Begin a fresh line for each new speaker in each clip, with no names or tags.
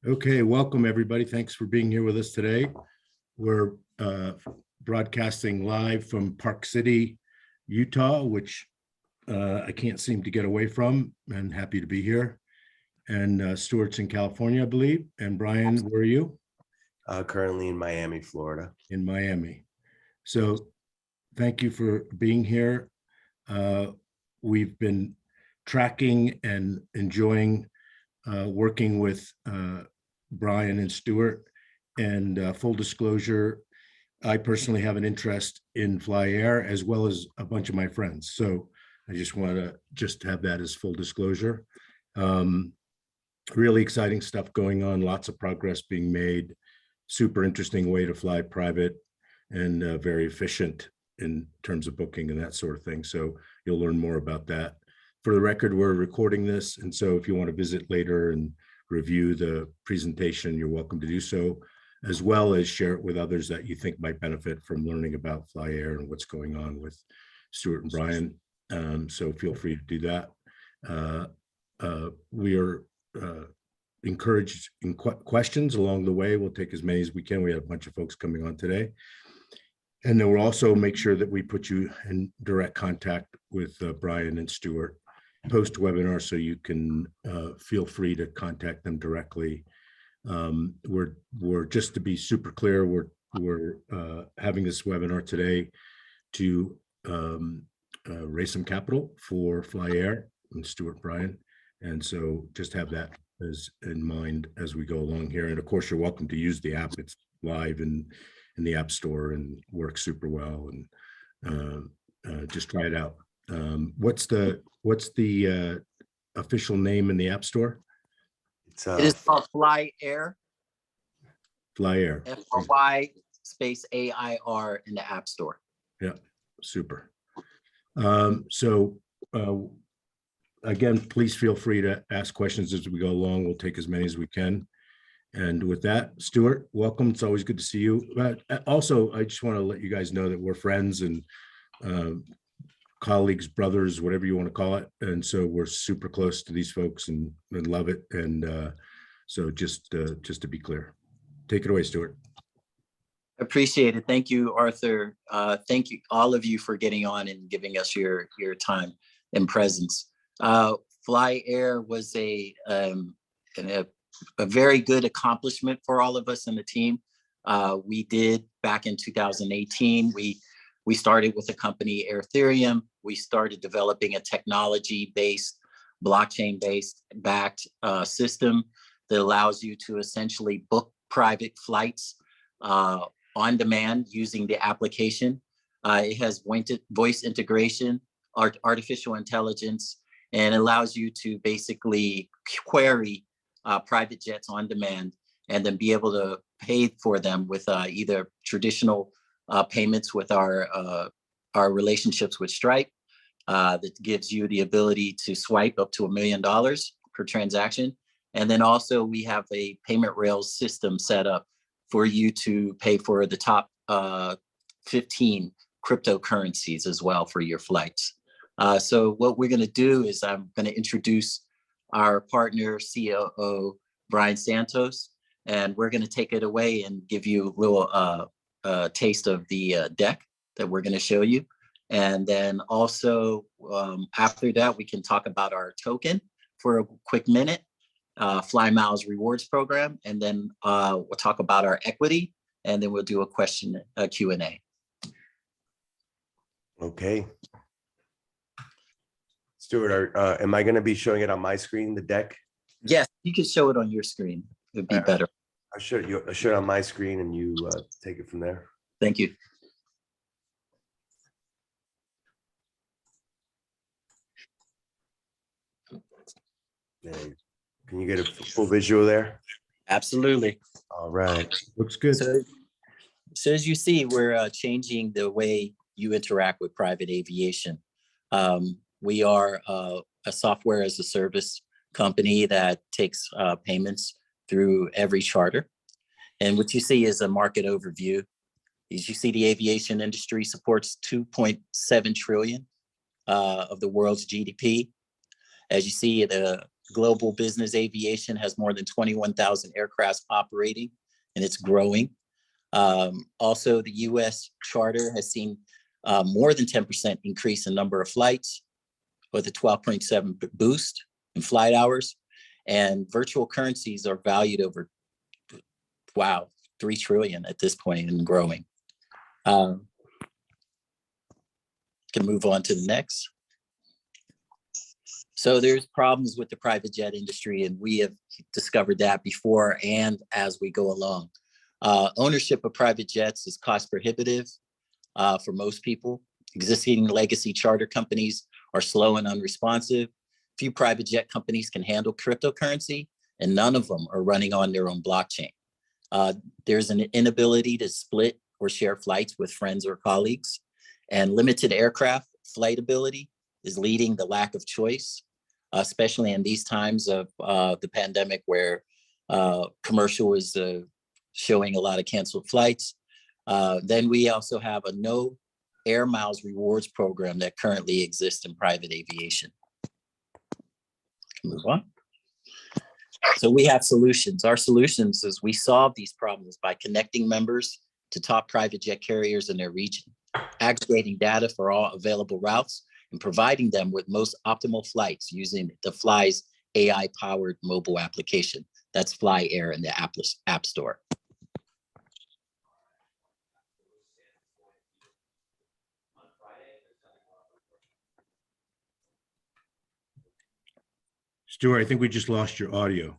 Okay, welcome everybody. Thanks for being here with us today. We're broadcasting live from Park City, Utah, which I can't seem to get away from, and happy to be here. And Stuart's in California, I believe. And Brian, where are you?
Currently in Miami, Florida.
In Miami. So thank you for being here. We've been tracking and enjoying working with Brian and Stuart, and full disclosure, I personally have an interest in Fly Air as well as a bunch of my friends. So I just want to have that as full disclosure. Really exciting stuff going on, lots of progress being made, super interesting way to fly private, and very efficient in terms of booking and that sort of thing. So you'll learn more about that. For the record, we're recording this, and so if you want to visit later and review the presentation, you're welcome to do so, as well as share it with others that you think might benefit from learning about Fly Air and what's going on with Stuart and Brian. So feel free to do that. We are encouraged in questions along the way. We'll take as many as we can. We have a bunch of folks coming on today. And then we'll also make sure that we put you in direct contact with Brian and Stuart post-webinar, so you can feel free to contact them directly. We're just to be super clear, we're having this webinar today to raise some capital for Fly Air and Stuart Brian. And so just have that as in mind as we go along here. And of course, you're welcome to use the app. It's live in the App Store and works super well. And just try it out. What's the official name in the App Store?
It is called Fly Air.
Fly Air.
FLY space AIR in the App Store.
Yeah, super. Again, please feel free to ask questions as we go along. We'll take as many as we can. And with that, Stuart, welcome. It's always good to see you. But also, I just want to let you guys know that we're friends and colleagues, brothers, whatever you want to call it. And so we're super close to these folks and love it. And so just to be clear, take it away, Stuart.
Appreciate it. Thank you, Arthur. Thank you, all of you, for getting on and giving us your time and presence. Fly Air was a very good accomplishment for all of us in the team. We did back in 2018. We started with the company Airtherium. We started developing a technology-based, blockchain-based backed system that allows you to essentially book private flights on demand using the application. It has voice integration, artificial intelligence, and allows you to basically query private jets on demand and then be able to pay for them with either traditional payments with our relationships with Stripe that gives you the ability to swipe up to $1 million per transaction. And then also we have a payment rails system set up for you to pay for the top 15 cryptocurrencies as well for your flights. So what we're going to do is I'm going to introduce our partner, COO, Brian Santos, and we're going to take it away and give you a little taste of the deck that we're going to show you. And then also after that, we can talk about our token for a quick minute, Fly Miles Rewards Program, and then we'll talk about our equity, and then we'll do a Q&A.
Okay. Stuart, am I going to be showing it on my screen, the deck?
Yes, you can show it on your screen. It would be better.
I'll show it on my screen and you take it from there.
Thank you.
Can you get a full visual there?
Absolutely.
All right.
Looks good.
So as you see, we're changing the way you interact with private aviation. We are a software as a service company that takes payments through every charter. And what you see is a market overview. As you see, the aviation industry supports 2.7 trillion of the world's GDP. As you see, the global business aviation has more than 21,000 aircrafts operating, and it's growing. Also, the US charter has seen more than 10% increase in number of flights, with a 12.7 boost in flight hours. And virtual currencies are valued over, wow, 3 trillion at this point and growing. Can move on to the next. So there's problems with the private jet industry, and we have discovered that before and as we go along. Ownership of private jets is cost prohibitive for most people. Existing legacy charter companies are slow and unresponsive. Few private jet companies can handle cryptocurrency, and none of them are running on their own blockchain. There's an inability to split or share flights with friends or colleagues, and limited aircraft flight ability is leading the lack of choice, especially in these times of the pandemic, where commercial is showing a lot of canceled flights. Then we also have a no air miles rewards program that currently exists in private aviation. Move on. So we have solutions. Our solutions is we solve these problems by connecting members to top private jet carriers in their region, aggregating data for all available routes, and providing them with most optimal flights using the Fly's AI-powered mobile application. That's Fly Air in the App Store.
Stuart, I think we just lost your audio.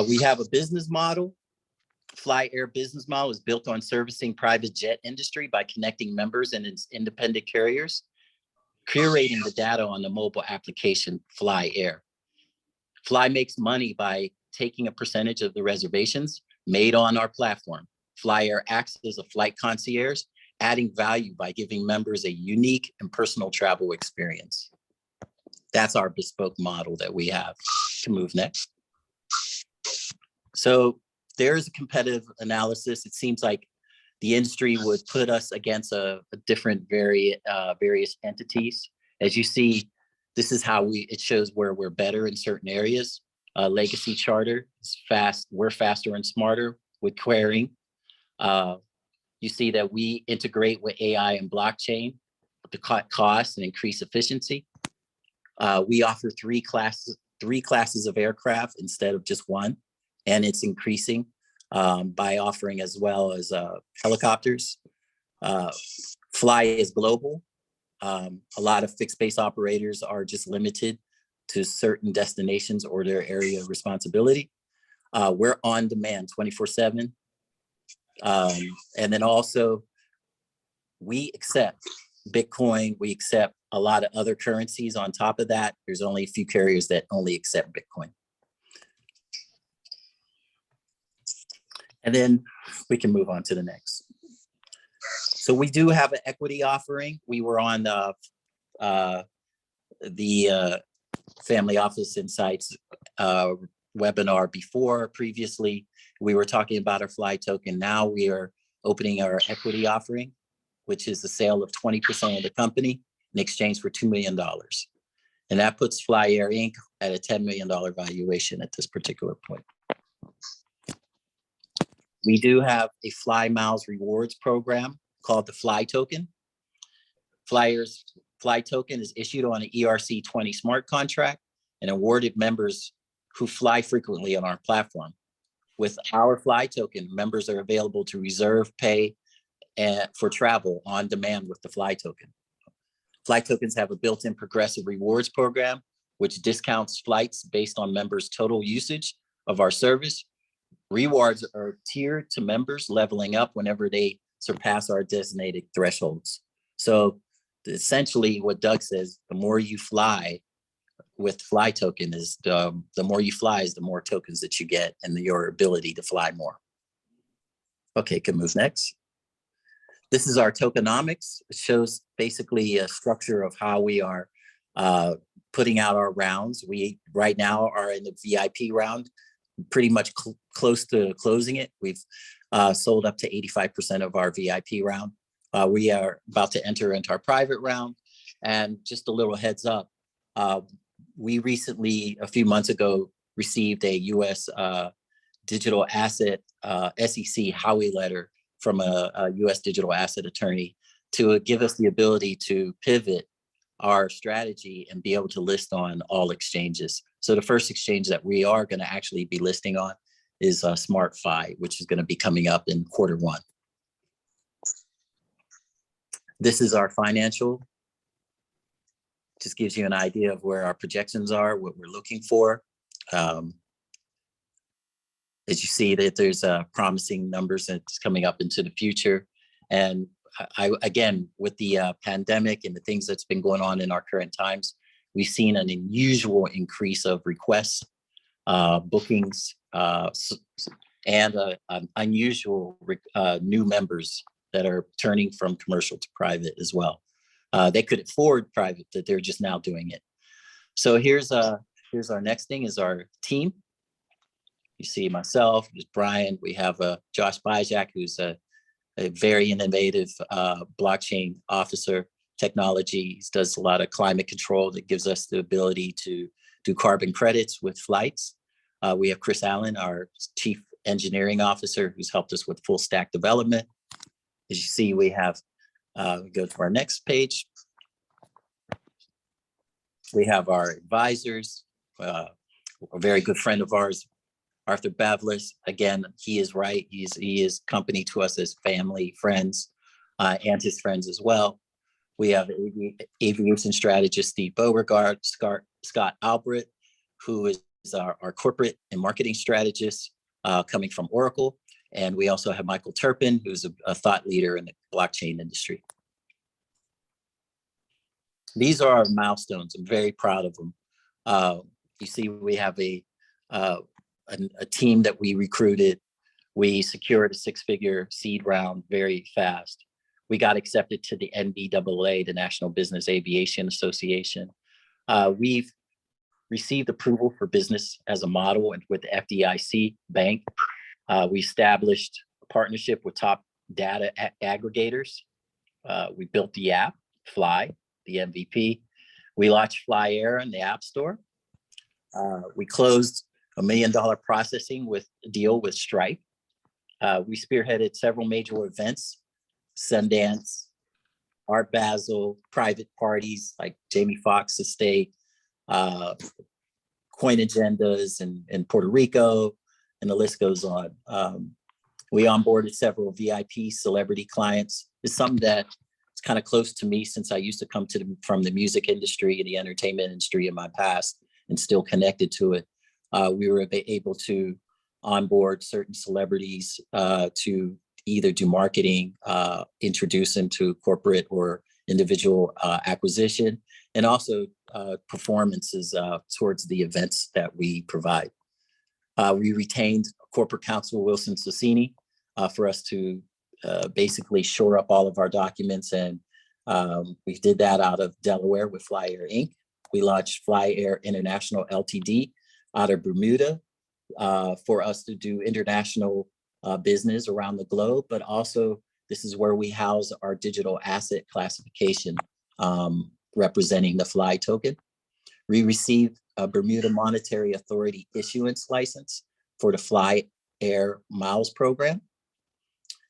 We have a business model. Fly Air business model is built on servicing private jet industry by connecting members and its independent carriers, curating the data on the mobile application Fly Air. Fly makes money by taking a percentage of the reservations made on our platform. Fly Air acts as a flight concierge, adding value by giving members a unique and personal travel experience. That's our bespoke model that we have. To move next. So there's a competitive analysis. It seems like the industry would put us against a different various entities. As you see, this is how it shows where we're better in certain areas. Legacy charter is fast. We're faster and smarter with querying. You see that we integrate with AI and blockchain to cut costs and increase efficiency. We offer three classes of aircraft instead of just one, and it's increasing by offering as well as helicopters. Fly is global. A lot of fixed base operators are just limited to certain destinations or their area of responsibility. We're on demand 24/7. And then also we accept Bitcoin. We accept a lot of other currencies on top of that. There's only a few carriers that only accept Bitcoin. And then we can move on to the next. So we do have an equity offering. We were on the Family Office Insights webinar previously. We were talking about our Fly token. Now we are opening our equity offering, which is the sale of 20% of the company in exchange for $2 million. And that puts Fly Air Inc. at a $10 million valuation at this particular point. We do have a Fly Miles rewards program called the Fly Token. Fly's Fly Token is issued on an ERC-20 smart contract and awarded members who fly frequently on our platform. With our Fly Token, members are available to reserve, pay for travel on demand with the Fly Token. Fly Tokens have a built-in progressive rewards program, which discounts flights based on members' total usage of our service. Rewards are tiered to members, leveling up whenever they surpass our designated thresholds. So essentially what Doug says, the more you fly with Fly Token is the more you fly is the more tokens that you get and your ability to fly more. Okay, can move next. This is our tokenomics. It shows basically a structure of how we are putting out our rounds. We right now are in the VIP round, pretty much close to closing it. We've sold up to 85% of our VIP round. We are about to enter into our private round. And just a little heads up, We recently, a few months ago, received a U.S. Digital asset SEC Howey letter from a U.S. digital asset attorney to give us the ability to pivot our strategy and be able to list on all exchanges. So the first exchange that we are going to actually be listing on is SmartFi, which is going to be coming up in Q1. This is our financial. Just gives you an idea of where our projections are, what we're looking for. As you see that there's promising numbers that's coming up into the future. And again, with the pandemic and the things that's been going on in our current times, we've seen an unusual increase of requests, bookings, and unusual new members that are turning from commercial to private as well. They could afford private, that they're just now doing it. So here's our next thing is our team. You see myself, there's Brian, we have Josh Bijak, who's a very innovative blockchain officer, technology. He does a lot of climate control that gives us the ability to do carbon credits with flights. We have Chris Allen, our chief engineering officer, who's helped us with full stack development. As you see, we have, go to our next page. We have our advisors, a very good friend of ours, Arthur Bavlis. Again, he is right. He is company to us as family, friends, and his friends as well. We have aviation strategist Steve Beauregard, Scott Albrecht, who is our corporate and marketing strategist coming from Oracle. And we also have Michael Turpin, who's a thought leader in the blockchain industry. These are our milestones. I'm very proud of them. You see, we have a team that we recruited. We secured a 6-figure seed round very fast. We got accepted to the NBAA, the National Business Aviation Association. We've received approval for business as a model and with the FDIC Bank. We established a partnership with top data aggregators. We built the app, Fly, the MVP. We launched Fly Air in the App Store. We closed $1 million processing deal with Stripe. We spearheaded several major events, Sundance, Art Basel, private parties like Jamie Foxx Estate, Coin Agendas in Puerto Rico, and the list goes on. We onboarded several VIP celebrity clients. It's something that's kind of close to me since I used to come from the music industry and the entertainment industry in my past and still connected to it. We were able to onboard certain celebrities to either do marketing, introduce them to corporate or individual acquisition, and also performances towards the events that we provide. We retained corporate counsel Wilson Sassini for us to basically shore up all of our documents, and we did that out of Delaware with Fly Air Inc. We launched Fly Air International Ltd. Out of Bermuda for us to do international business around the globe, but also this is where we house our digital asset classification representing the Fly token. We received a Bermuda Monetary Authority issuance license for the Fly Air Miles program.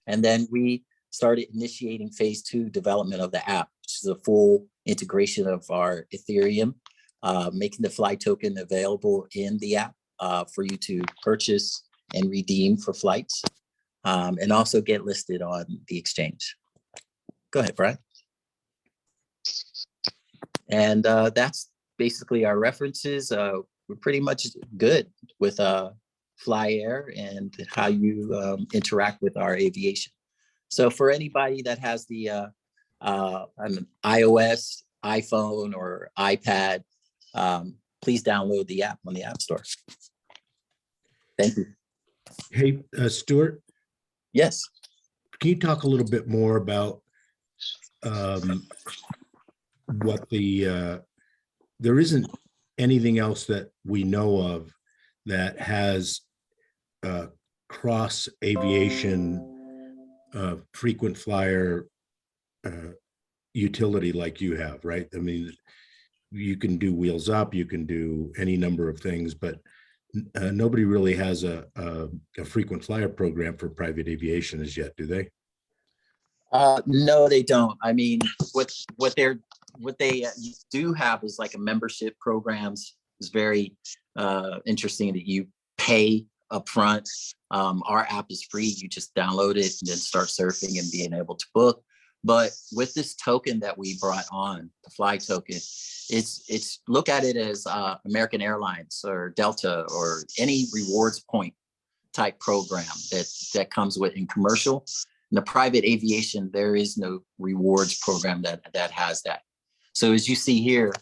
And then we started initiating phase 2 development of the app, which is a full integration of our Ethereum, making the Fly token available in the app for you to purchase and redeem for flights, and also get listed on the exchange. Go ahead, Brian. And that's basically our references. We're pretty much good with Fly Air and how you interact with our aviation. So for anybody that has the an iOS, iPhone, or iPad, please download the app on the App Store. Thank you.
Hey, Stuart,
Yes.
can you talk a little bit more about what there isn't anything else that we know of that has cross aviation frequent flyer utility like you have, right? I mean, you can do wheels up, you can do any number of things, but nobody really has a frequent flyer program for private aviation as yet, do they?
No, they don't. I mean, what they do have is like a membership programs. It's very interesting that you pay upfront. Our app is free. You just download it and then start surfing and being able to book. But with this token that we brought on, the Fly token, it's look at it as American Airlines or Delta or any rewards point type program that comes with in commercial. In the private aviation, there is no rewards program that has that. So as you see here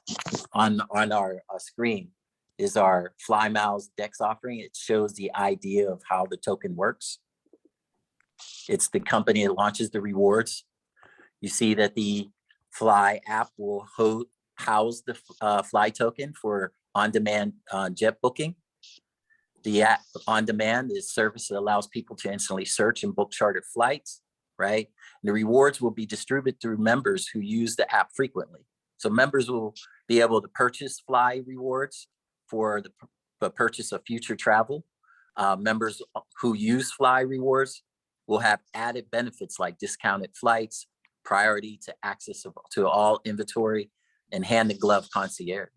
on our screen is our Fly Miles Dex offering. It shows the idea of how the token works. It's the company that launches the rewards. You see that the Fly app will house the Fly token for on-demand jet booking. The app on demand is service that allows people to instantly search and book chartered flights, right? And the rewards will be distributed through members who use the app frequently. So members will be able to purchase Fly rewards for the purchase of future travel. Members who use Fly rewards will have added benefits like discounted flights, priority to access to all inventory, and hand-in-glove concierge.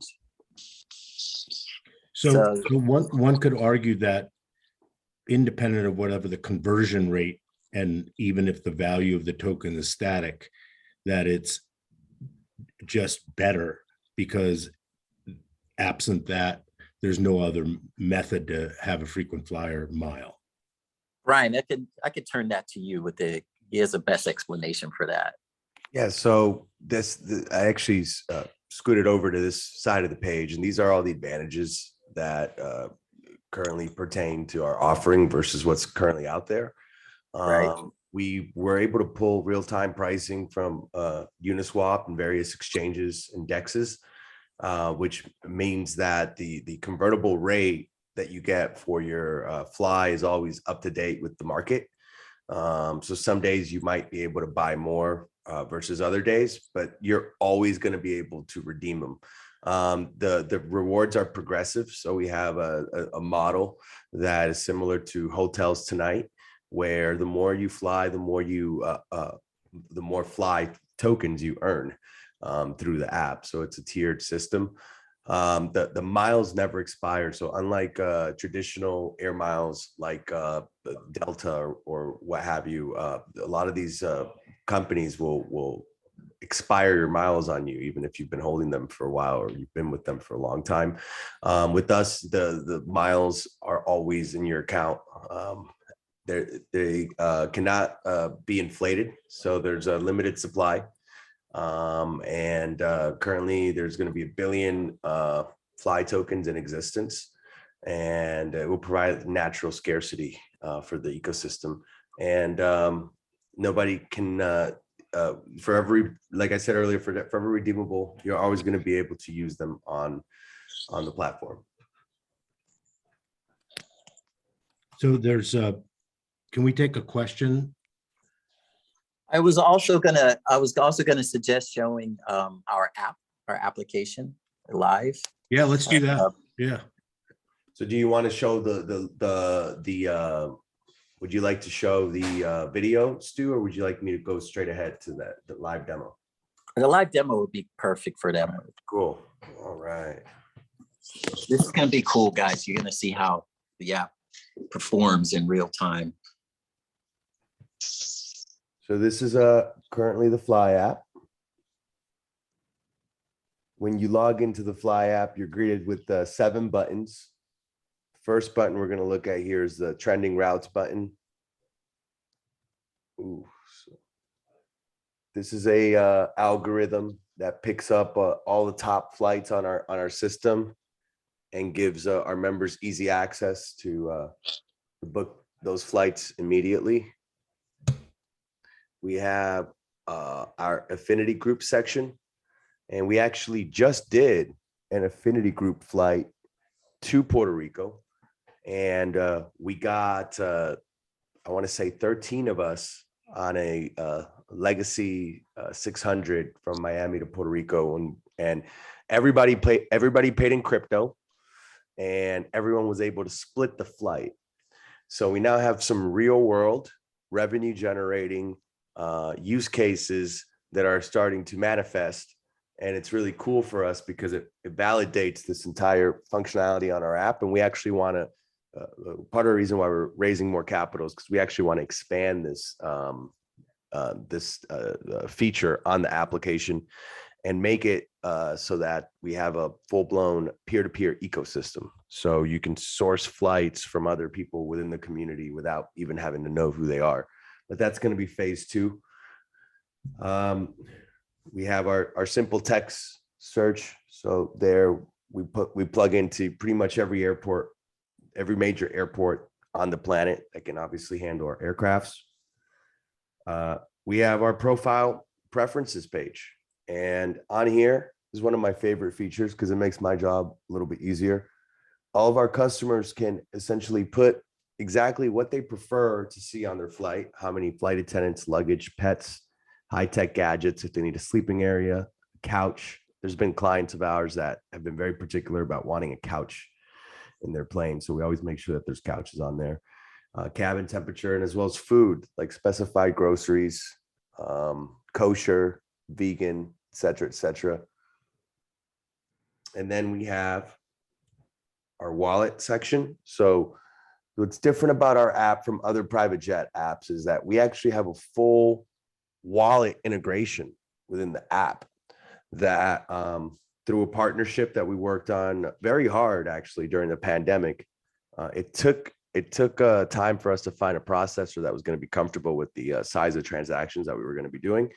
So one could argue that independent of whatever the conversion rate, and even if the value of the token is static, that it's just better because absent that, there's no other method to have a frequent flyer mile.
Brian, I could turn that to you he has the best explanation for that.
Yeah, so I actually scooted over to this side of the page, and these are all the advantages that currently pertain to our offering versus what's currently out there.
Right.
We were able to pull real-time pricing from Uniswap and various exchanges and dexes, which means that the convertible rate that you get for your Fly is always up to date with the market. So some days you might be able to buy more versus other days, but you're always going to be able to redeem them. The rewards are progressive. So we have a model that is similar to Hotels Tonight, where the more you fly, the more Fly tokens you earn through the app. So it's a tiered system. The miles never expire. So unlike traditional air miles like Delta or what have you, a lot of these companies will expire your miles on you, even if you've been holding them for a while or you've been with them for a long time. With us, the miles are always in your account. They cannot be inflated. So there's a limited supply. Currently there's going to be 1 billion Fly tokens in existence, and it will provide natural scarcity for the ecosystem. And nobody can, for every, like I said earlier, for every redeemable, you're always going to be able to use them on the platform.
So there's can we take a question?
I was also gonna suggest showing our application live.
Yeah, let's do that. Yeah.
So do you want to show would you like to show the video, Stu, or would you like me to go straight ahead to the live demo?
The live demo would be perfect for them.
Cool. All right.
This is gonna be cool, guys. You're gonna see how the app performs in real time.
So this is currently the Fly app. When you log into the Fly app, you're greeted with 7 buttons. First button we're going to look at here is the trending routes button. Ooh, so this is a algorithm that picks up all the top flights on our system and gives our members easy access to book those flights immediately. We have our affinity group section, and we actually just did an affinity group flight to Puerto Rico, and we got I want to say 13 of us on a legacy 600 from Miami to Puerto Rico, and and everybody paid in crypto, and everyone was able to split the flight. So we now have some real world revenue generating use cases that are starting to manifest. And it's really cool for us because it validates this entire functionality on our app. And we actually want to, part of the reason why we're raising more capital is because we actually want to expand this feature on the application and make it so that we have a full-blown peer-to-peer ecosystem. So you can source flights from other people within the community without even having to know who they are. But that's going to be phase 2. We have our simple text search. So there we plug into pretty much every airport, every major airport on the planet that can obviously handle our aircrafts. We have our profile preferences page. And on here is one of my favorite features because it makes my job a little bit easier. All of our customers can essentially put exactly what they prefer to see on their flight, how many flight attendants, luggage, pets, high-tech gadgets, if they need a sleeping area, a couch. There's been clients of ours that have been very particular about wanting a couch in their plane. So we always make sure that there's couches on there. Cabin temperature, and as well as food, like specified groceries, kosher, vegan, et cetera, et cetera. And then we have our wallet section. So what's different about our app from other private jet apps is that we actually have a full wallet integration within the app that through a partnership that we worked on very hard actually during the pandemic. It took time for us to find a processor that was going to be comfortable with the size of transactions that we were going to be doing.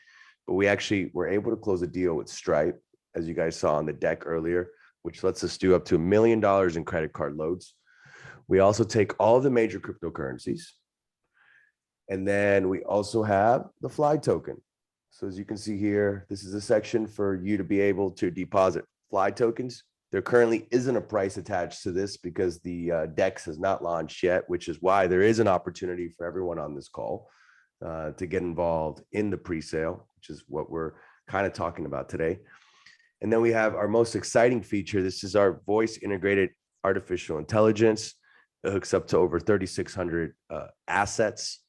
But we actually were able to close a deal with Stripe, as you guys saw on the deck earlier, which lets us do up to $1 million in credit card loads. We also take all of the major cryptocurrencies. And then we also have the fly token. So as you can see here, this is a section for you to be able to deposit fly tokens. There currently isn't a price attached to this because the DEX has not launched yet, which is why there is an opportunity for everyone on this call to get involved in the pre-sale, which is what we're kind of talking about today. And then we have our most exciting feature. This is our voice integrated artificial intelligence. It hooks up to over 3,600 assets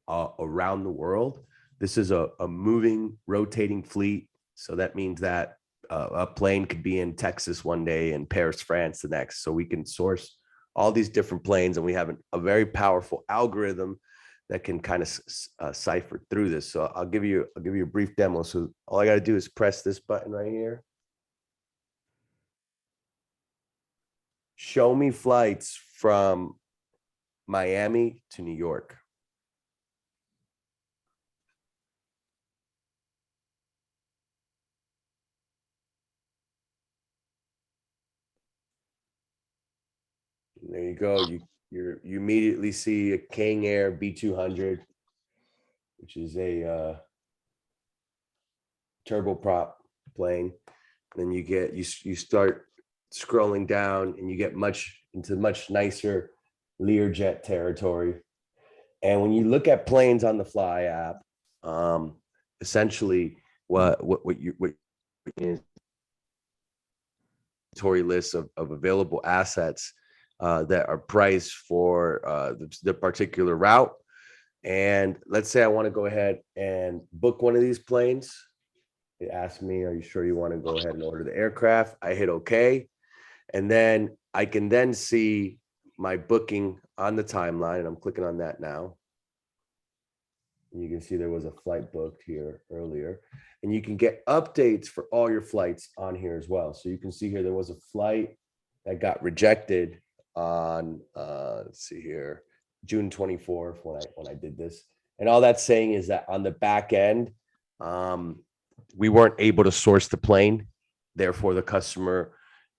around the world. This is a moving, rotating fleet. So that means that a plane could be in Texas one day and Paris, France the next. So we can source all these different planes, and we have a very powerful algorithm that can kind of cipher through this. So I'll give you a brief demo. So all I got to do is press this button right here. Show me flights from Miami to New York. There you go. You immediately see a King Air B200, which is a turboprop plane. Then you start scrolling down, and you get into much nicer Learjet territory. And when you look at planes on the Fly app, essentially what is inventory list of available assets that are priced for the particular route. And let's say I want to go ahead and book one of these planes. It asks me, are you sure you want to go ahead and order the aircraft? I hit OK. And then I can then see my booking on the timeline. And I'm clicking on that now. And you can see there was a flight booked here earlier. And you can get updates for all your flights on here as well. So you can see here there was a flight that got rejected on let's see here, June 24th when I did this. And all that's saying is that on the back end, we weren't able to source the plane. Therefore, the customer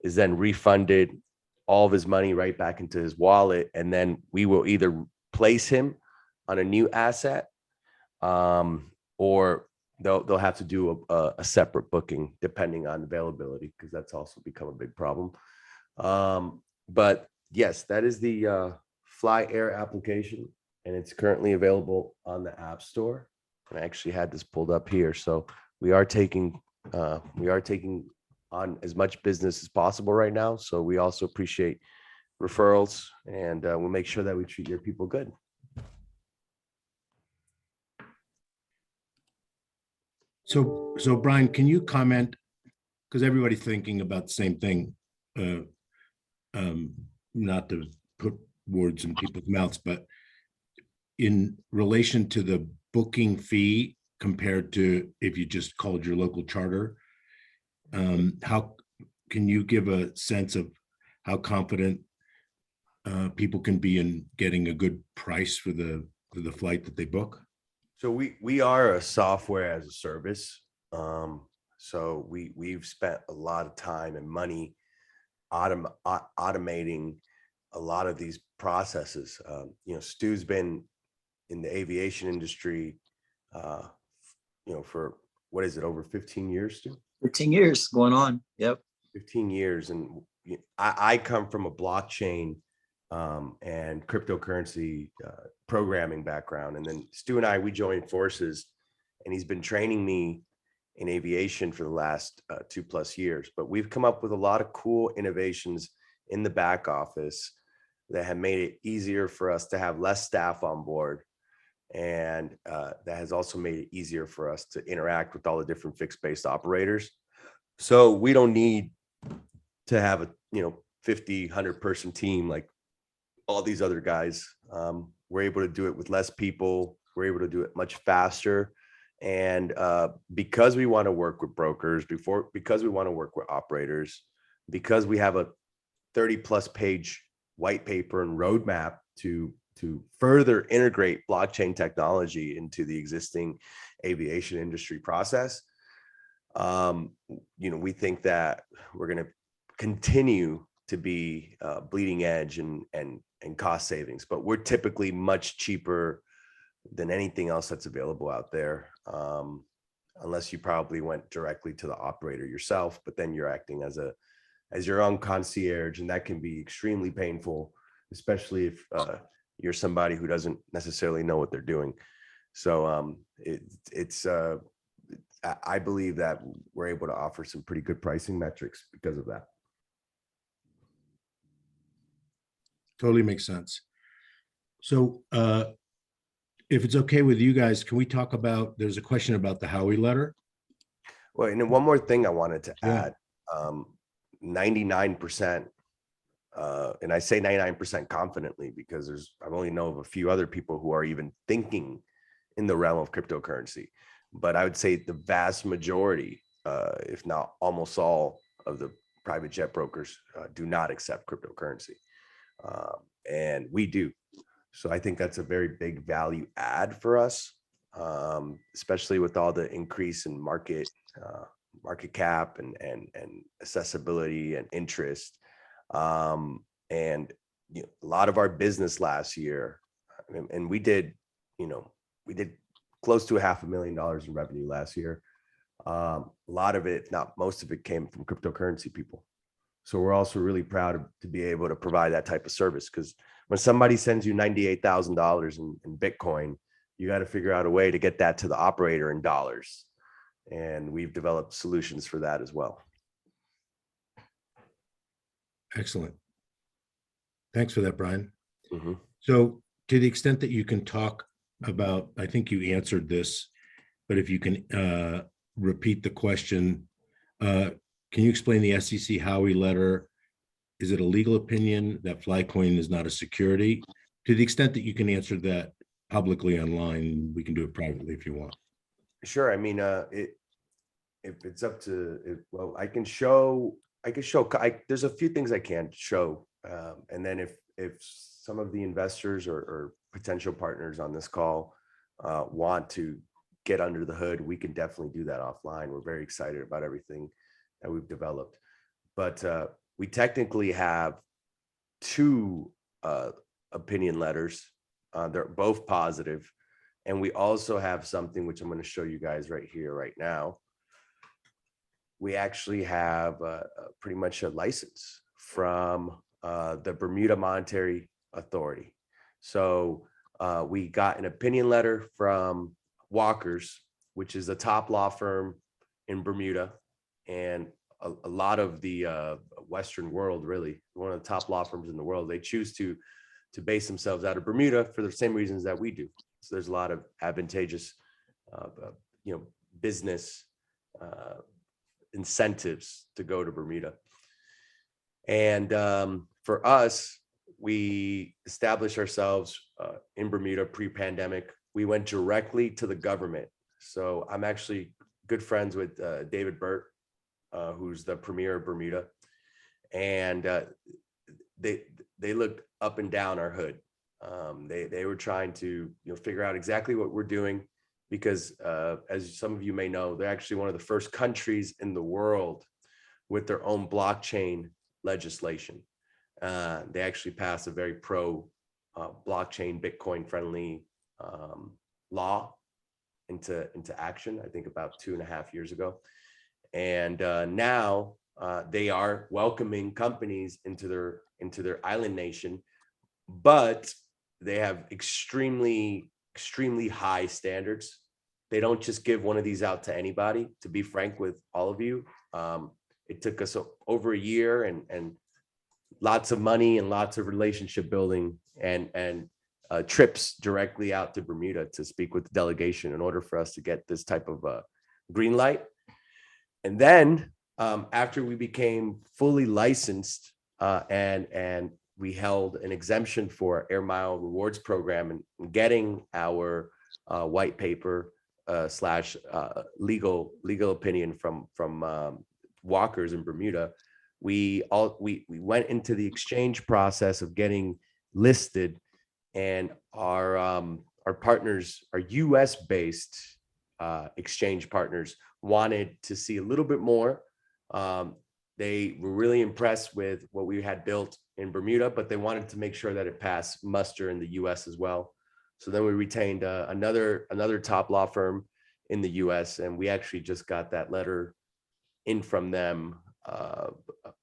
is then refunded all of his money right back into his wallet. And then we will either place him on a new asset or they'll have to do a separate booking depending on availability, because that's also become a big problem. But yes, that is the Fly Air application, and it's currently available on the App Store. And I actually had this pulled up here. So we are taking on as much business as possible right now. So we also appreciate referrals, and we'll make sure that we treat your people good.
So Brian, can you comment, because everybody's thinking about the same thing, not to put words in people's mouths, but in relation to the booking fee compared to if you just called your local charter, how can you give a sense of how confident people can be in getting a good price for the flight that they book?
So we are a software as a service. So we've spent a lot of time and money automating a lot of these processes. Stu's been in the aviation industry, for what is it, over 15 years, Stu?
15 years going on. Yep.
15 years. And I come from a blockchain and cryptocurrency programming background. And then Stu and we joined forces, and he's been training me in aviation for the last 2+ years. But we've come up with a lot of cool innovations in the back office that have made it easier for us to have less staff on board. And that has also made it easier for us to interact with all the different fixed-based operators. So we don't need to have a 50, 100-person team like all these other guys. We're able to do it with less people. We're able to do it much faster. And because we want to work with brokers, because we want to work with operators, because we have a 30+ page white paper and roadmap to further integrate blockchain technology into the existing aviation industry process, we think that we're going to continue to be bleeding edge and cost savings, but we're typically much cheaper than anything else that's available out there, unless you probably went directly to the operator yourself, but then you're acting as your own concierge, and that can be extremely painful, especially if you're somebody who doesn't necessarily know what they're doing. So I believe that we're able to offer some pretty good pricing metrics because of that.
Totally makes sense. So if it's okay with you guys, can we talk about, there's a question about the Howie letter.
Well, and then one more thing I wanted to
Yeah.
add, 99%, and I say 99% confidently because I only know of a few other people who are even thinking in the realm of cryptocurrency. But I would say the vast majority, if not almost all of the private jet brokers do not accept cryptocurrency. And we do. So I think that's a very big value add for us, especially with all the increase in market cap and accessibility and interest. And a lot of our business last year, and we did close to $500,000 in revenue last year. A lot of it, if not most of it, came from cryptocurrency people. So we're also really proud to be able to provide that type of service, because when somebody sends you $98,000 in Bitcoin, you got to figure out a way to get that to the operator in dollars. And we've developed solutions for that as well.
Excellent. Thanks for that, Brian.
Mm-hmm.
So to the extent that you can talk about, I think you answered this, but if you can repeat the question, can you explain the SEC Howie letter? Is it a legal opinion that Flycoin is not a security? To the extent that you can answer that publicly online, we can do it privately if you want. Sure.
I mean, if it's up to, well, I can show, there's a few things I can show. And then if some of the investors or potential partners on this call want to get under the hood, we can definitely do that offline. We're very excited about everything that we've developed. But we technically have 2 opinion letters. They're both positive. And we also have something which I'm going to show you guys right here, right now. We actually have pretty much a license from the Bermuda Monetary Authority. So we got an opinion letter from Walker's, which is a top law firm in Bermuda. And a lot of the Western world, really one of the top law firms in the world, they choose to base themselves out of Bermuda for the same reasons that we do. So there's a lot of advantageous, business incentives to go to Bermuda. And for us, we established ourselves in Bermuda pre-pandemic. We went directly to the government. So I'm actually good friends with David Burt, who's the premier of Bermuda. And they looked up and down our hood. They were trying to figure out exactly what we're doing, because as some of you may know, they're actually one of the first countries in the world with their own blockchain legislation. They actually passed a very pro blockchain, Bitcoin friendly law into action, I think about 2.5 years ago. And now they are welcoming companies into their island nation, but they have extremely high standards. They don't just give one of these out to anybody. To be frank with all of you, it took us over a year and lots of money and lots of relationship building and trips directly out to Bermuda to speak with the delegation in order for us to get this type of green light. And then after we became fully licensed and we held an exemption for Air Mile Rewards program and getting our white paper / legal opinion from walkers in Bermuda, we went into the exchange process of getting listed, and our partners, our US based exchange partners, wanted to see a little bit more. They were really impressed with what we had built in Bermuda, but they wanted to make sure that it passed muster in the US as well. So then we retained another top law firm in the US, and we actually just got that letter in from them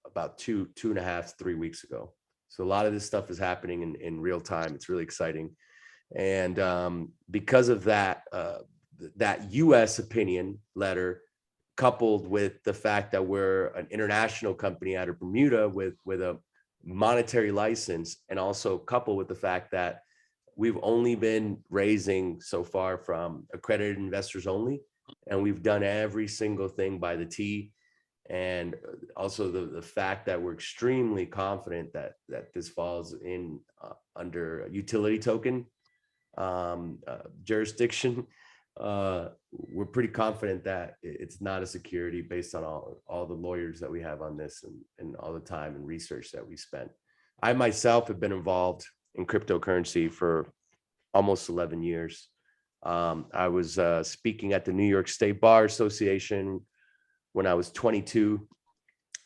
about 2.5 to 3 weeks ago. So a lot of this stuff is happening in real time. It's really exciting. And because of that, that US opinion letter, coupled with the fact that we're an international company out of Bermuda with a monetary license, and also coupled with the fact that we've only been raising so far from accredited investors only, and we've done every single thing by the T. And also the fact that we're extremely confident that this falls in under utility token jurisdiction. We're pretty confident that it's not a security based on all the lawyers that we have on this and all the time and research that we spent. I myself have been involved in cryptocurrency for almost 11 years. I was speaking at the New York State Bar Association when I was 22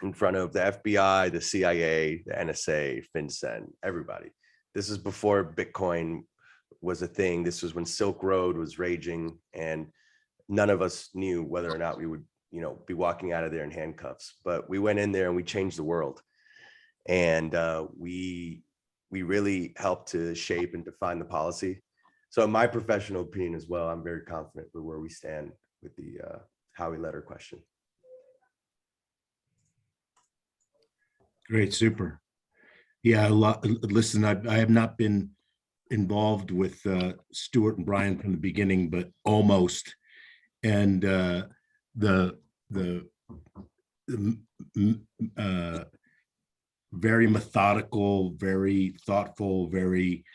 in front of the FBI, the CIA, the NSA, FinCEN, everybody. This is before Bitcoin was a thing. This was when Silk Road was raging, and none of us knew whether or not we would, be walking out of there in handcuffs. But we went in there and we changed the world, and we really helped to shape and define the policy. So, in my professional opinion as well, I'm very confident with where we stand with the Howey letter question.
Great, super. Yeah, listen, I have not been involved with Stuart and Brian from the beginning, but almost. And the very methodical, very thoughtful, very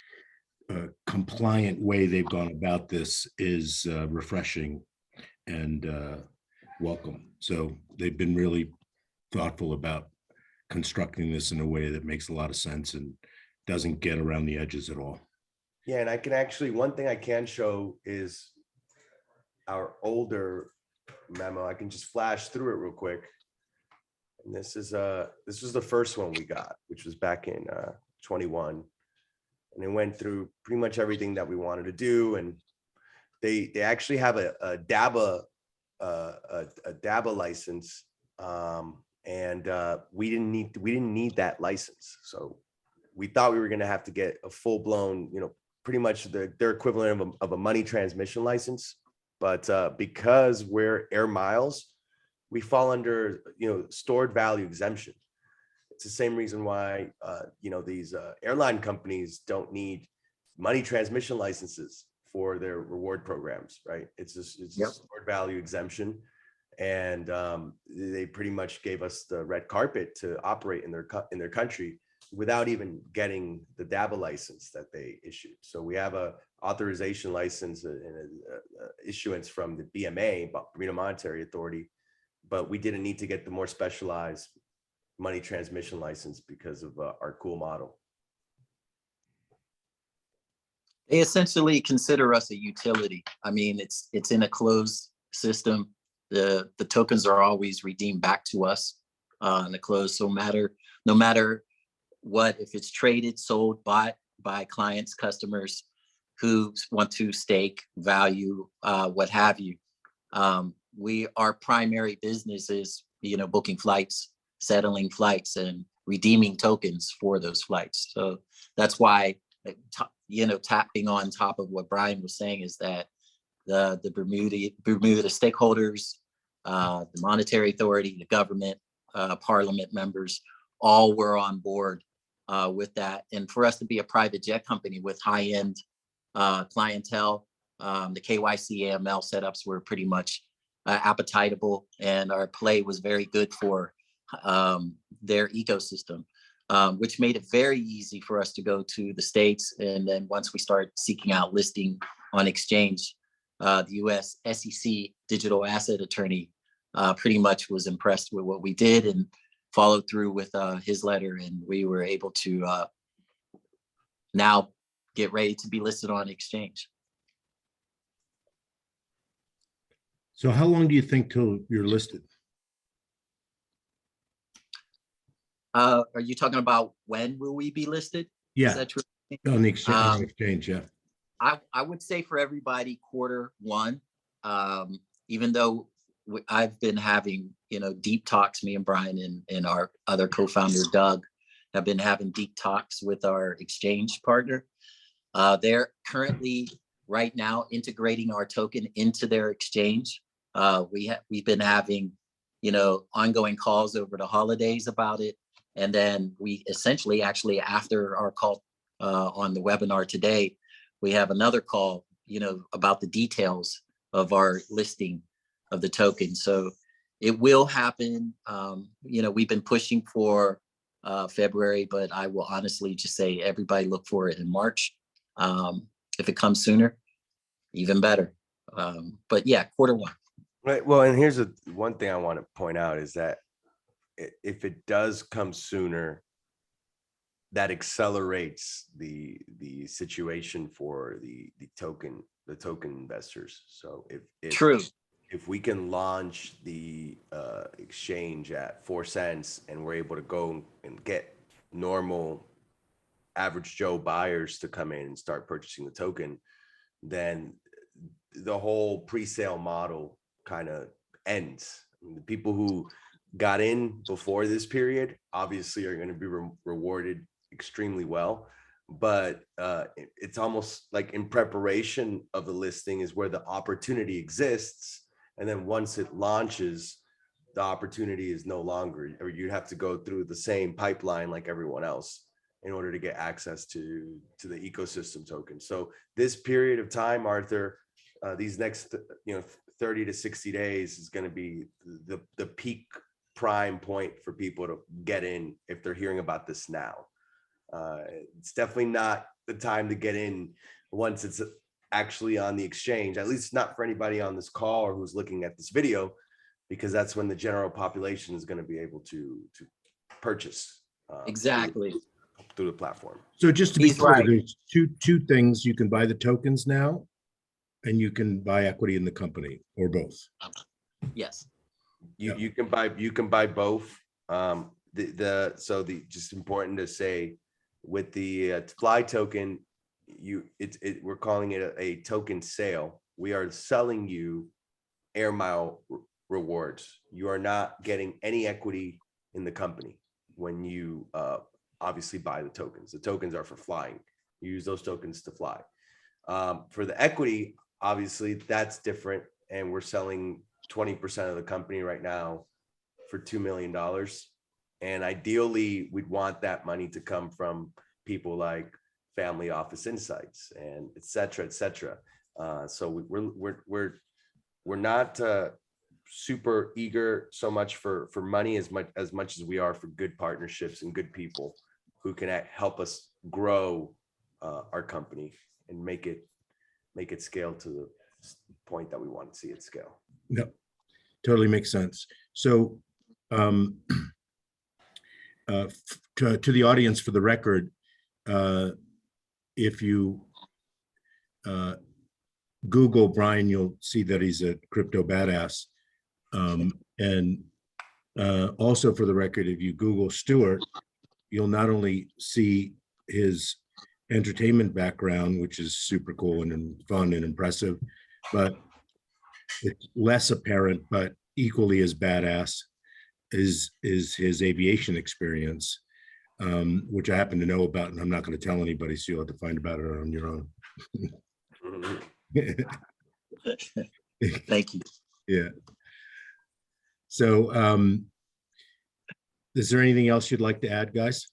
compliant way they've gone about this is refreshing and welcome. So they've been really thoughtful about constructing this in a way that makes a lot of sense and doesn't get around the edges at all.
Yeah, and I can actually, one thing I can show is our older memo. I can just flash through it real quick. And this was the first one we got, which was back in 21. And it went through pretty much everything that we wanted to do. And they actually have a DABA license. And we didn't need that license. So we thought we were going to have to get a full blown, pretty much their equivalent of a money transmission license. But because we're Air Miles, we fall under, stored value exemption. It's the same reason why, these airline companies don't need money transmission licenses for their reward programs, right? It's a stored value exemption. And they pretty much gave us the red carpet to operate in their country without even getting the DABA license that they issued. So we have a authorization license and a issuance from the BMA, Bermuda Monetary Authority, but we didn't need to get the more specialized money transmission license because of our cool model.
They essentially consider us a utility. I mean, it's in a closed system. The tokens are always redeemed back to us in the closed. So no matter what, if it's traded, sold, bought by clients, customers who want to stake, value, what have you. Our primary business is, booking flights, settling flights, and redeeming tokens for those flights. So that's why, tapping on top of what Brian was saying, is that the Bermuda stakeholders, the monetary authority, the government, parliament members, all were on board with that. And for us to be a private jet company with high-end clientele, the KYC AML setups were pretty much appetitable, and our play was very good for their ecosystem, which made it very easy for us to go to the States. And then once we started seeking out listing on exchange, the US SEC digital asset attorney pretty much was impressed with what we did and followed through with his letter, and we were able to now get ready to be listed on exchange.
So how long do you think till you're listed?
Are you talking about when will we be listed?
Yeah,
Is that true?
on the exchange, yeah.
I would say for everybody, Q1, even though I've been having, deep talks, me and Brian and our other co-founder, Doug, have been having deep talks with our exchange partner. They're currently right now integrating our token into their exchange. We've been having, ongoing calls over the holidays about it. And then we essentially, actually, after our call on the webinar today, we have another call, about the details of our listing of the token. So it will happen. We've been pushing for February, but I will honestly just say everybody look for it in March. If it comes sooner, even better. But yeah, Q1.
Right. Well, and here's one thing I want to point out is that if it does come sooner, that accelerates the situation for the token investors. So if we can launch the exchange at 4 cents and we're able to go and get normal average Joe buyers to come in and start purchasing the token, then the whole pre-sale model kind of ends. The people who got in before this period obviously are going to be rewarded extremely well, but it's almost like in preparation of the listing is where the opportunity exists, and then once it launches, the opportunity is no longer, or you have to go through the same pipeline like everyone else in order to get access to the ecosystem token. So this period of time, Arthur, these next 30 to 60 days is going to be the peak prime point for people to get in if they're hearing about this now. It's definitely not the time to get in once it's actually on the exchange, at least not for anybody on this call or who's looking at this video, because that's when the general population is going to be able to purchase
Exactly
through the platform.
So just to be
He's
clear,
right.
there's two things. You can buy the tokens now, and you can buy equity in the company, or both.
Yes.
You can buy both. Just important to say, with the Fly token, we're calling it a token sale. We are selling you air mile rewards. You are not getting any equity in the company when you obviously buy the tokens. The tokens are for flying. You use those tokens to fly. For the equity, obviously that's different, and we're selling 20% of the company right now for $2 million. And ideally, we'd want that money to come from people like Family Office Insights and et cetera, et cetera. So we're not super eager so much for money as much as we are for good partnerships and good people who can help us grow our company and make it scale to the point that we want to see it scale.
Yep, totally makes sense. So to the audience, for the record, if you Google Brian, you'll see that he's a crypto badass. And also, for the record, if you Google Stuart, you'll not only see his entertainment background, which is super cool and fun and impressive, but it's less apparent, but equally as badass is his aviation experience, which I happen to know about, and I'm not going to tell anybody, so you'll have to find about it on your own.
Thank you.
Yeah. So is there anything else you'd like to add, guys?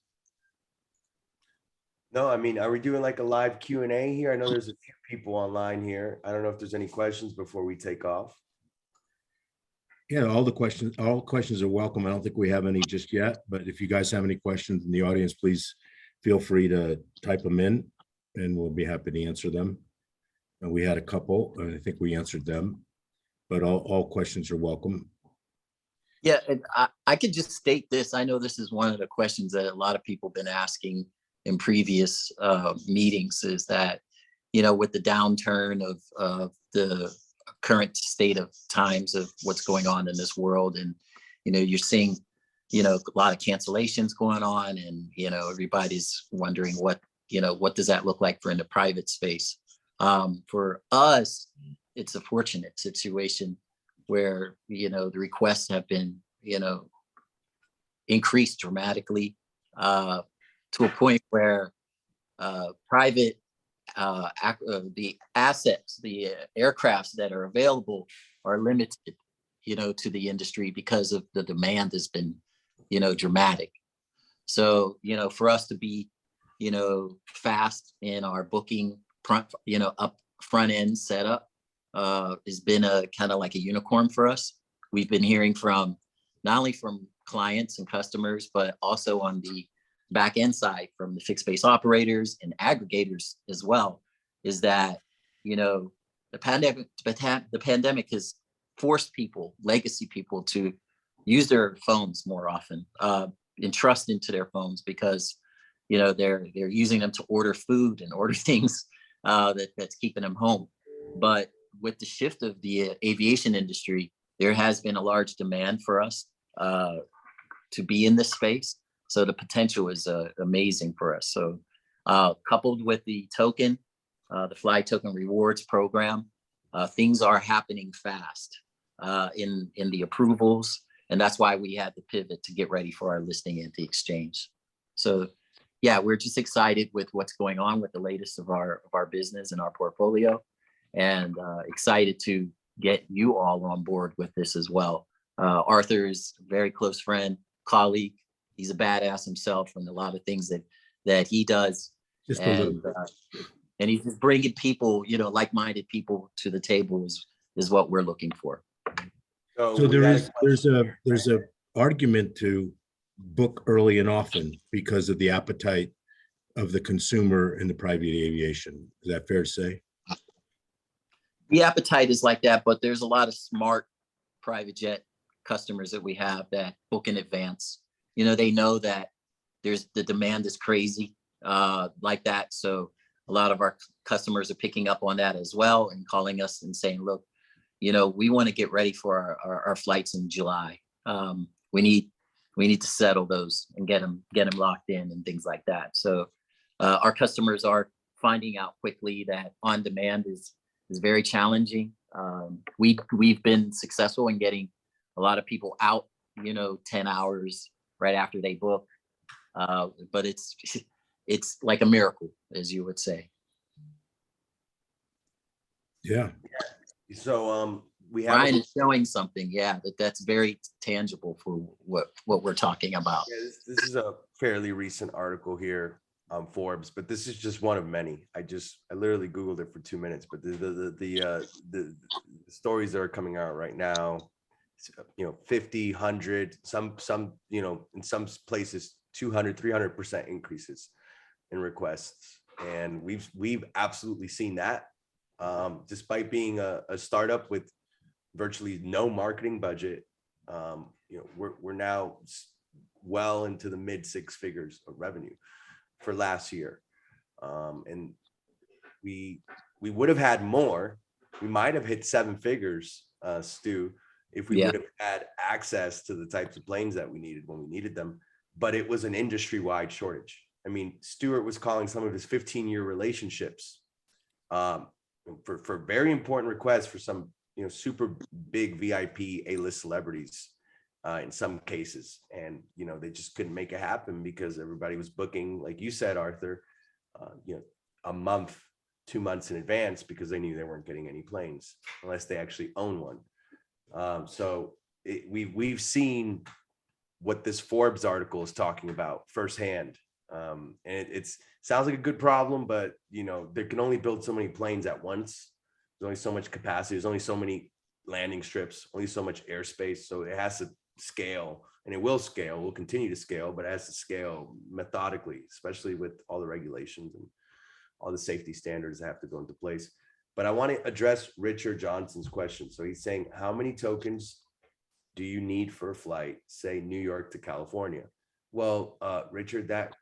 No, I mean, are we doing like a live Q&A here? I know there's a few people online here. I don't know if there's any questions before we take off.
Yeah, all questions are welcome. I don't think we have any just yet, but if you guys have any questions in the audience, please feel free to type them in and we'll be happy to answer them. And we had a couple, and I think we answered them, but all questions are welcome.
Yeah, and I could just state this. I know this is one of the questions that a lot of people have been asking in previous meetings, is that, you know, with the downturn of the current state of times of what's going on in this world, and, you know, you're seeing, you know, a lot of cancellations going on, and, you know, everybody's wondering what does that look like for in the private space. For us, it's a fortunate situation where, you know, the requests have been, you know, increased dramatically to a point where private the assets, the aircrafts that are available are limited, you know, to the industry because of the demand has been, you know, dramatic. So, you know, for us to be, you know, fast in our booking up front end setup has been a kind of like a unicorn for us. We've been hearing from not only from clients and customers, but also on the back end side from the fixed base operators and aggregators as well, is that, you know, the pandemic has forced people, legacy people, to use their phones more often, entrust into their phones, because, you know, they're using them to order food and order things that's keeping them home. But with the shift of the aviation industry, there has been a large demand for us to be in this space. So the potential is amazing for us. So coupled with the token, the Fly Token Rewards program, things are happening fast in the approvals. And that's why we had to pivot to get ready for our listing at the exchange. So yeah, we're just excited with what's going on with the latest of our business and our portfolio, and excited to get you all on board with this as well. Arthur's a very close friend, colleague. He's a badass himself, and a lot of things that he does.
Just
and he's just bringing people, you know, like-minded people to the table is what we're looking for.
So there's a argument to book early and often because of the appetite of the consumer in the private aviation. Is that fair to say?
The appetite is like that, but there's a lot of smart private jet customers that we have that book in advance. You know, they know that the demand is crazy like that. So a lot of our customers are picking up on that as well and calling us and saying, look, you know, we want to get ready for our flights in July. We need to settle those and get them locked in and things like that. So our customers are finding out quickly that on demand is very challenging. We've been successful in getting a lot of people out, you know, 10 hours right after they book. But it's like a miracle, as you would say.
Yeah.
So we have
Brian is showing something, yeah, that's very tangible for what we're talking about.
Yeah, this is a fairly recent article here on Forbes, but this is just one of many. I literally Googled it for 2 minutes, but the stories that are coming out right now, 50, 100, some, in some places 200, 300% increases in requests. And we've absolutely seen that. Despite being a startup with virtually no marketing budget, we're now well into the mid 6 figures of revenue for last year. And we would have had more. We might have hit 7 figures, Stu, if we would have had access to the types of planes that we needed when we needed them. But it was an industry-wide shortage. I mean, Stuart was calling some of his 15-year relationships for very important requests for some super big VIP A-list celebrities in some cases. And, they just couldn't make it happen because everybody was booking, like you said, Arthur, a month, 2 months in advance because they knew they weren't getting any planes unless they actually own one. We've seen what this Forbes article is talking about firsthand. And it sounds like a good problem, but they can only build so many planes at once. There's only so much capacity. There's only so many landing strips, only so much airspace. So it has to scale, and it will scale, will continue to scale, but it has to scale methodically, especially with all the regulations and all the safety standards that have to go into place. But I want to address Richard Johnson's question. So he's saying, how many tokens do you need for a flight, say New York to California? Well, Richard, that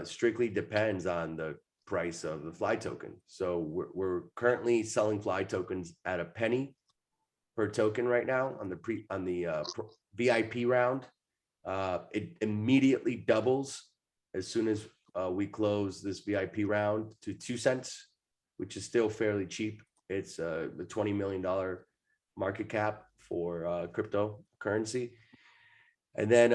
strictly depends on the price of the fly token. So we're currently selling fly tokens at $0.01 per token right now on the VIP round. It immediately doubles as soon as we close this VIP round to 2 cents, which is still fairly cheap. It's the $20 million market cap for cryptocurrency. And then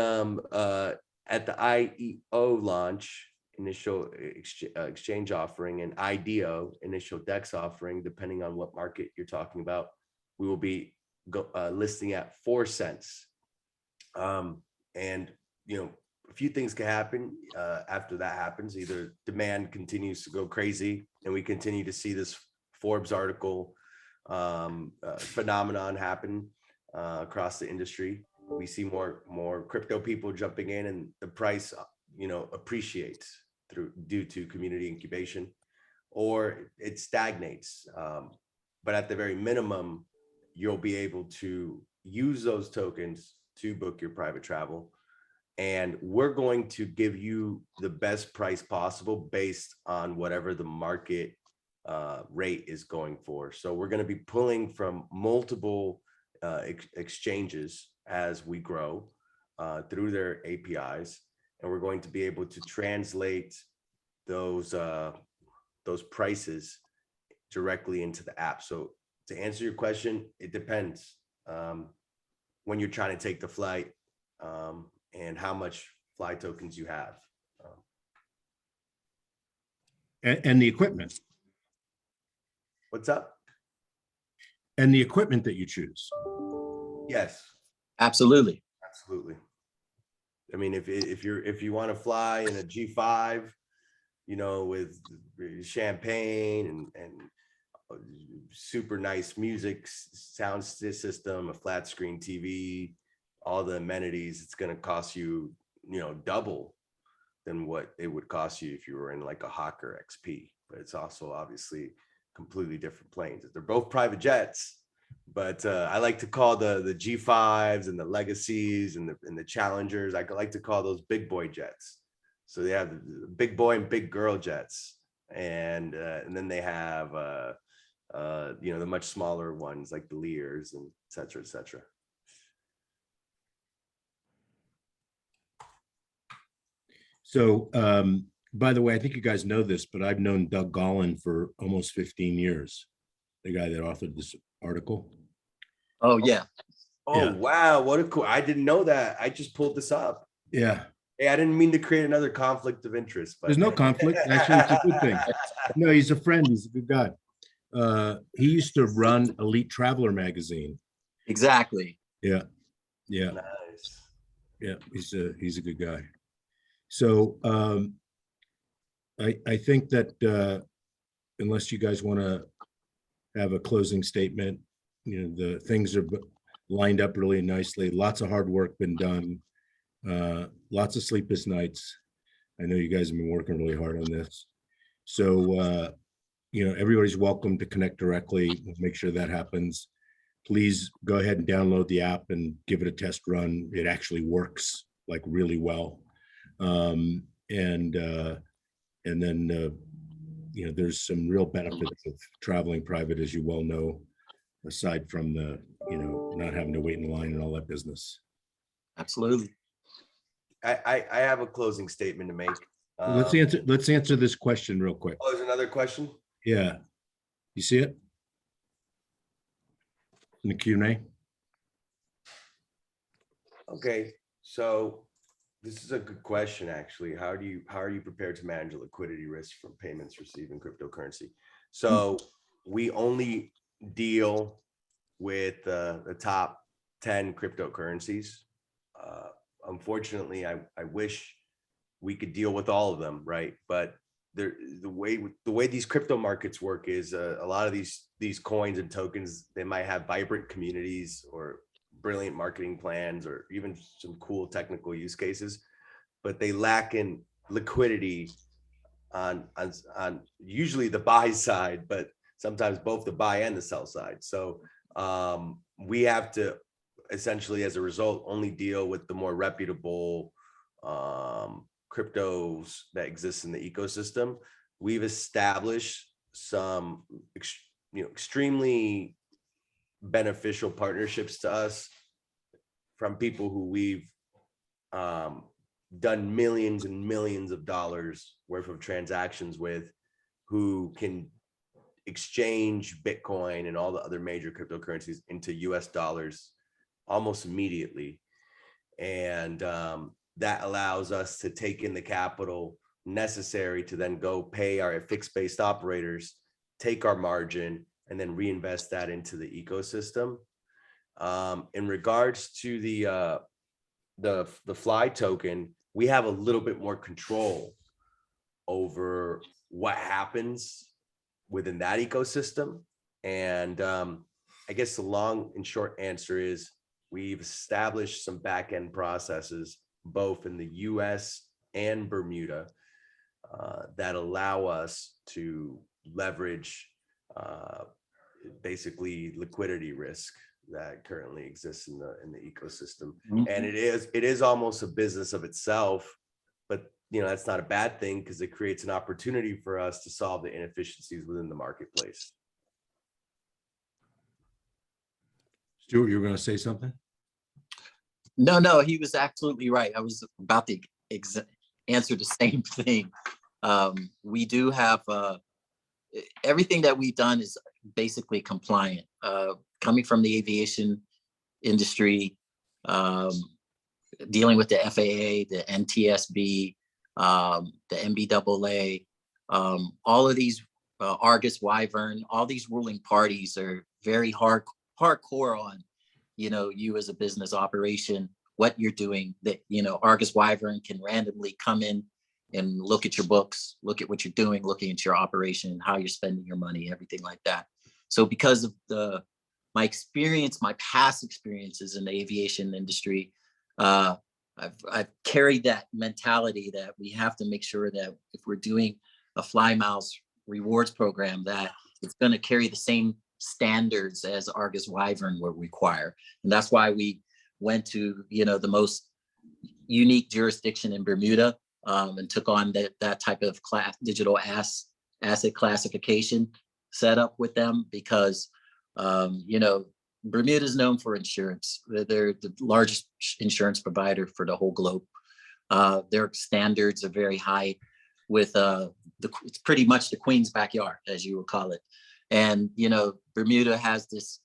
at the IEO launch, initial exchange offering, and IDO, initial DEX offering, depending on what market you're talking about, we will be listing at 4 cents. And a few things can happen after that happens. Either demand continues to go crazy and we continue to see this Forbes article phenomenon happen across the industry. We see more crypto people jumping in, and the price appreciates due to community incubation, or it stagnates. But at the very minimum, you'll be able to use those tokens to book your private travel. And we're going to give you the best price possible based on whatever the market rate is going for. So we're going to be pulling from multiple exchanges as we grow through their APIs. And we're going to be able to translate those prices directly into the app. So to answer your question, it depends when you're trying to take the flight and how much fly tokens you have.
And the equipment.
What's up?
And the equipment that you choose.
Yes.
Absolutely.
Absolutely. I mean, if you want to fly in a G5, with champagne and super nice music, sound system, a flat screen TV, all the amenities, it's going to cost you, double than what it would cost you if you were in like a Hawker XP. But it's also obviously completely different planes. They're both private jets. But I like to call the G5s and the Legacies and the Challengers, I like to call those big boy jets. So they have the big boy and big girl jets, and then they have the much smaller ones like the Lears and et cetera, et cetera.
So by the way, I think you guys know this, but I've known Doug Gollin for almost 15 years, the guy that authored this article.
Oh, yeah.
Oh,
Yeah.
Wow. What a cool. I didn't know that. I just pulled this up.
Yeah.
Hey, I didn't mean to create another conflict of interest. But...
There's no conflict. Actually, it's a good thing. No, he's a friend. He's a good guy. He used to run Elite Traveler magazine
Exactly.
Yeah, yeah,
Nice.
yeah. He's a good guy. So I think that unless you guys want to have a closing statement, the things are lined up really nicely. Lots of hard work been done. Lots of sleepless nights. I know you guys have been working really hard on this. So everybody's welcome to connect directly. We'll make sure that happens. Please go ahead and download the app and give it a test run. It actually works like really well. And then there's some real benefits of traveling private, as you well know, aside from the not having to wait in line and all that business.
Absolutely.
I have a closing statement to make.
Let's answer this question real quick.
Oh, there's another question.
Yeah, you see it in the Q&A?
Okay, so this is a good question, actually. How are you prepared to manage liquidity risk from payments received in cryptocurrency? So we only deal with the top 10 cryptocurrencies. Unfortunately, I wish we could deal with all of them, right? But the way these crypto markets work is a lot of these coins and tokens, they might have vibrant communities or brilliant marketing plans or even some cool technical use cases, but they lack in liquidity on usually the buy side, but sometimes both the buy and the sell side. So we have to essentially, as a result, only deal with the more reputable cryptos that exist in the ecosystem. We've established some extremely beneficial partnerships to us from people who we've done millions and millions of dollars worth of transactions with, who can exchange Bitcoin and all the other major cryptocurrencies into US dollars almost immediately. And that allows us to take in the capital necessary to then go pay our fixed-based operators, take our margin, and then reinvest that into the ecosystem. In regards to the Fly token, we have a little bit more control over what happens within that ecosystem. And I guess the long and short answer is we've established some back-end processes, both in the US and Bermuda, that allow us to leverage basically liquidity risk that currently exists in the ecosystem.
Mhm.
And it is almost a business of itself, but that's not a bad thing, because it creates an opportunity for us to solve the inefficiencies within the marketplace.
Stuart, you were going to say something?
No, he was absolutely right. I was about to answer the same thing. We do have everything that we've done is basically compliant. Coming from the aviation industry, dealing with the FAA, the NTSB, the MBAA, all of these, Argus, Wyvern, all these ruling parties are very hardcore on, you as a business operation, what you're doing. That, Argus, Wyvern can randomly come in and look at your books, look at what you're doing, looking at your operation, how you're spending your money, everything like that. So because of my experience, my past experiences in the aviation industry, I've carried that mentality that we have to make sure that if we're doing a Fly Miles rewards program, that it's going to carry the same standards as Argus Wyvern would require. And that's why we went to, the most unique jurisdiction in Bermuda, and took on that type of digital asset classification setup with them, because Bermuda is known for insurance. They're the largest insurance provider for the whole globe. Their standards are very high, with it's pretty much the Queen's backyard, as you would call it. And Bermuda has this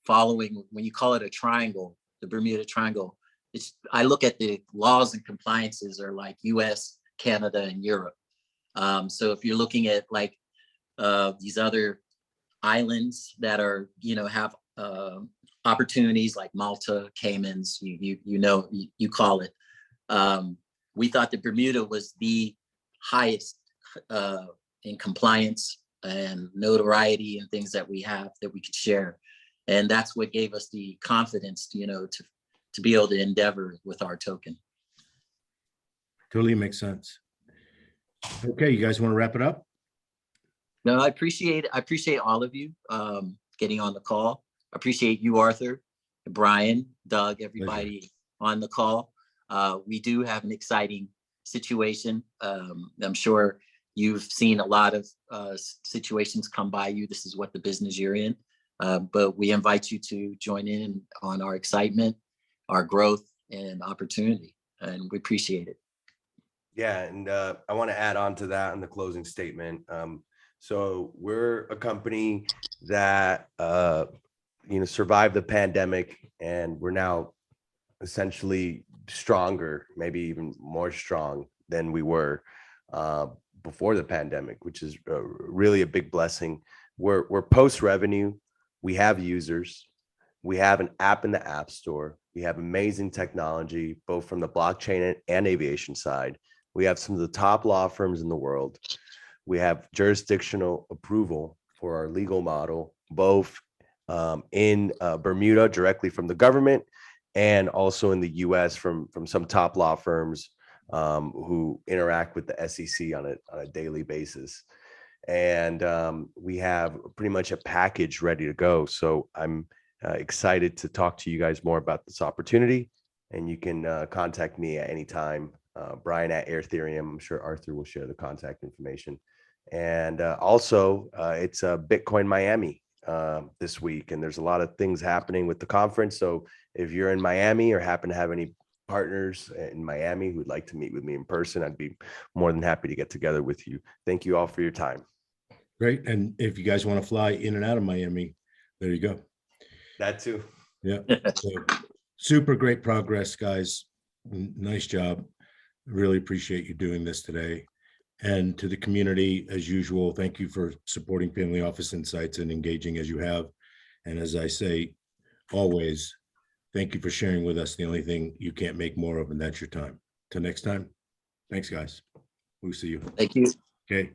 following. When you call it a triangle, the Bermuda Triangle, I look at the laws and compliances are like US, Canada, and Europe. So if you're looking at like these other islands that are, have opportunities like Malta, Caymans, you call it. We thought that Bermuda was the highest in compliance and notoriety and things that we have that we could share. And that's what gave us the confidence, to be able to endeavor with our token.
Totally makes sense. Okay, you guys want to wrap it up?
No, I appreciate all of you getting on the call. I appreciate you, Arthur, Brian, Doug, everybody on the call. We do have an exciting situation. I'm sure you've seen a lot of situations come by you. This is what the business you're in. But we invite you to join in on our excitement, our growth, and opportunity. And we appreciate it.
Yeah, and I want to add on to that in the closing statement. So we're a company that survived the pandemic, and we're now essentially stronger, maybe even more strong than we were before the pandemic, which is really a big blessing. We're post revenue. We have users. We have an app in the App Store. We have amazing technology, both from the blockchain and aviation side. We have some of the top law firms in the world. We have jurisdictional approval for our legal model, both in Bermuda directly from the government, and also in the US from some top law firms who interact with the SEC on a daily basis. And we have pretty much a package ready to go. So I'm excited to talk to you guys more about this opportunity. And you can contact me at any time. Brian at Ethereum. I'm sure Arthur will share the contact information. And also, it's Bitcoin Miami this week, and there's a lot of things happening with the conference. So if you're in Miami or happen to have any partners in Miami who'd like to meet with me in person, I'd be more than happy to get together with you. Thank you all for your time.
Great. And if you guys want to fly in and out of Miami, there you go.
That too.
Yeah. So, super great progress, guys. Nice job. Really appreciate you doing this today. And to the community, as usual, thank you for supporting Family Office Insights and engaging as you have. And as I say, always, thank you for sharing with us the only thing you can't make more of, and that's your time. Till next time. Thanks, guys. We'll see you.
Thank you.
Okay.